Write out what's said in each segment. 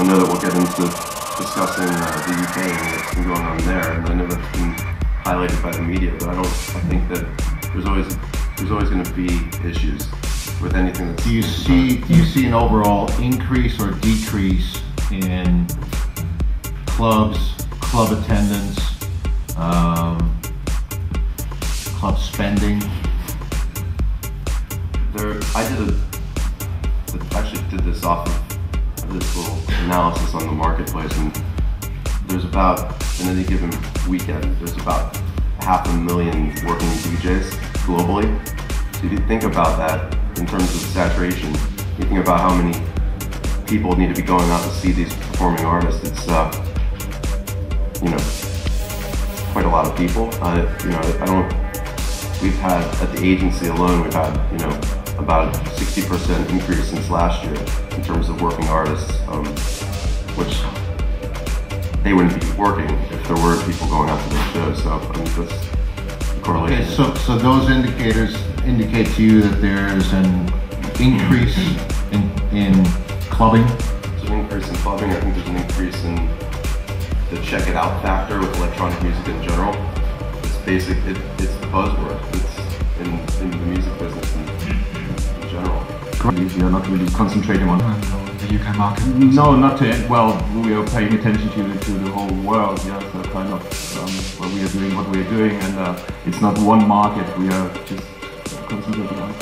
I know that we'll get into discussing the UK and what's been going on there, and I know that's been highlighted by the media, but I think that there's always going to be issues with anything that's... Do you see an overall increase or decrease in clubs, club attendance, club spending? I actually did this off of this little analysis on the marketplace, and there's about, in any given weekend, there's about 500,000 working DJs globally. So if you think about that in terms of saturation, you think about how many people need to be going out to see these performing artists. It's quite a lot of people. We've had, at the agency alone, we've had about a 60% increase since last year in terms of working artists, which they wouldn't be working if there weren't people going out to their shows. So that's the correlation. Okay, so those indicators indicate to you that there's an increase in clubbing? There's an increase in clubbing. I think there's an increase in the check it out factor with electronic music in general. It's basic. It's the buzzword. It's in the music business in general. We are not really concentrating on the UK market. No, not to. Well, we are paying attention to the whole world. Yeah, so kind of what we are doing, what we are doing, and it's not one market. We are just concentrating on.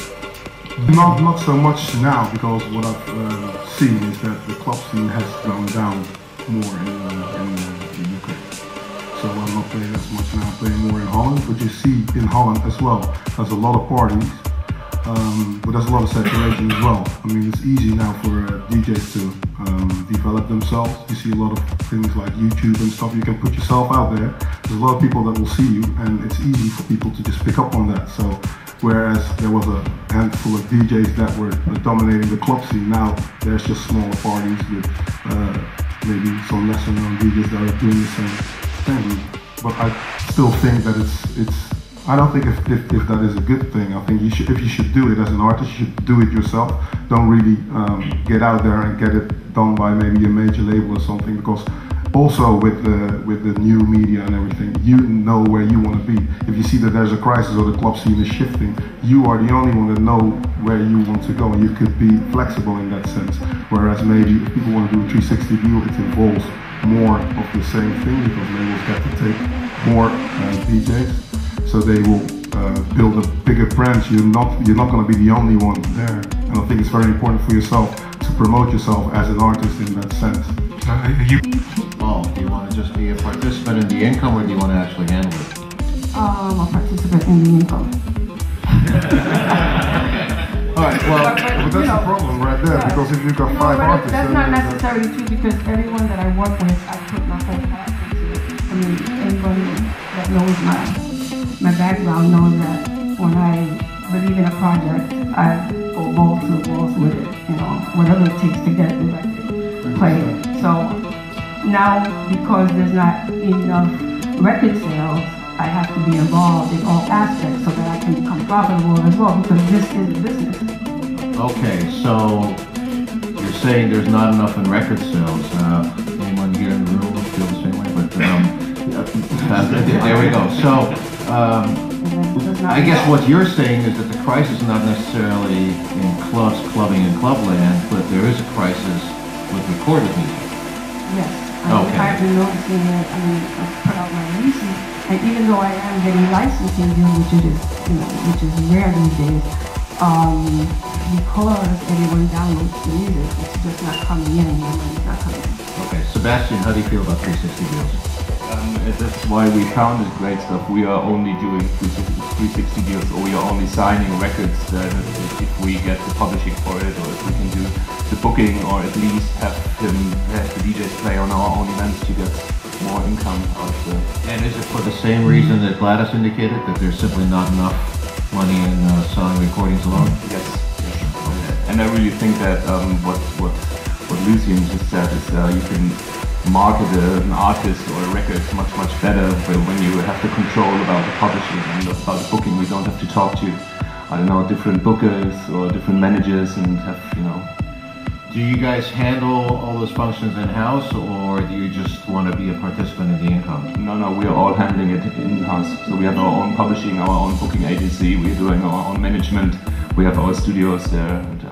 Not so much now, because what I've seen is that the club scene has gone down more in the UK. So I'm not playing as much now, I'm playing more in Holland, but you see in Holland as well, there's a lot of parties, but there's a lot of saturation as well. I mean, it's easy now for DJs to develop themselves. You see a lot of things like YouTube and stuff, you can put yourself out there. There's a lot of people that will see you, and it's easy for people to just pick up on that. So whereas there was a handful of DJs that were dominating the club scene, now there's just smaller parties with maybe some lesser known DJs that are doing the same thing. But I still think that I don't think if that is a good thing. I think if you should do it as an artist, you should do it yourself. Don't really get out there and get it done by maybe a major label or something, because also with the new media and everything, you know where you want to be. If you see that there's a crisis or the club scene is shifting, you are the only one that know where you want to go, and you could be flexible in that sense. Whereas maybe if people want to do a 360 deal, it involves more of the same thing, because labels get to take more DJs, so they will build a bigger brand. You're not going to be the only one there, and I think it's very important for yourself to promote yourself as an artist in that sense. Do you want to just be a participant in the income, or do you want to actually handle it? A participant in the income. Alright, well, but that's the problem right there, because if you've got 5 artists... That's not necessarily true, because everyone that I work with, I put my whole heart into it. I mean, anybody that knows my background knows that when I believe in a project, I go balls to the walls with it, whatever it takes to get it elected, play it. So now, because there's not enough record sales, I have to be involved in all aspects so that I can become profitable as well, because this is a business. Okay, so you're saying there's not enough in record sales. Anyone here in the room feel the same way? But there we go. So I guess what you're saying is that the crisis is not necessarily in clubs, clubbing, and clubland, but there is a crisis with recorded music. Yes. Okay. I've been noticing that. I mean, I've put out my releases, and even though I am getting licensing deals, which is rare these days, because everyone downloads the music, it's just not coming in. The money's not coming in. Okay, Sebastian, how do you feel about 360 deals? That's why we founded Great Stuff. We are only doing 360 deals, or we are only signing records that if we get the publishing for it, or if we can do the booking, or at least have the DJs play on our own events to get more income out of the... And is it for the same reason that Gladys indicated, that there's simply not enough money in selling recordings alone? Yes. Okay. And I really think that what Lucien just said is you can market an artist or a record much better when you have the control about the publishing and about the booking. We don't have to talk to, I don't know, different bookers or different managers and have, Do you guys handle all those functions in-house, or do you just want to be a participant in the income? No, we are all handling it in-house. So we have our own publishing, our own booking agency, we're doing our own management, we have our studios there. And,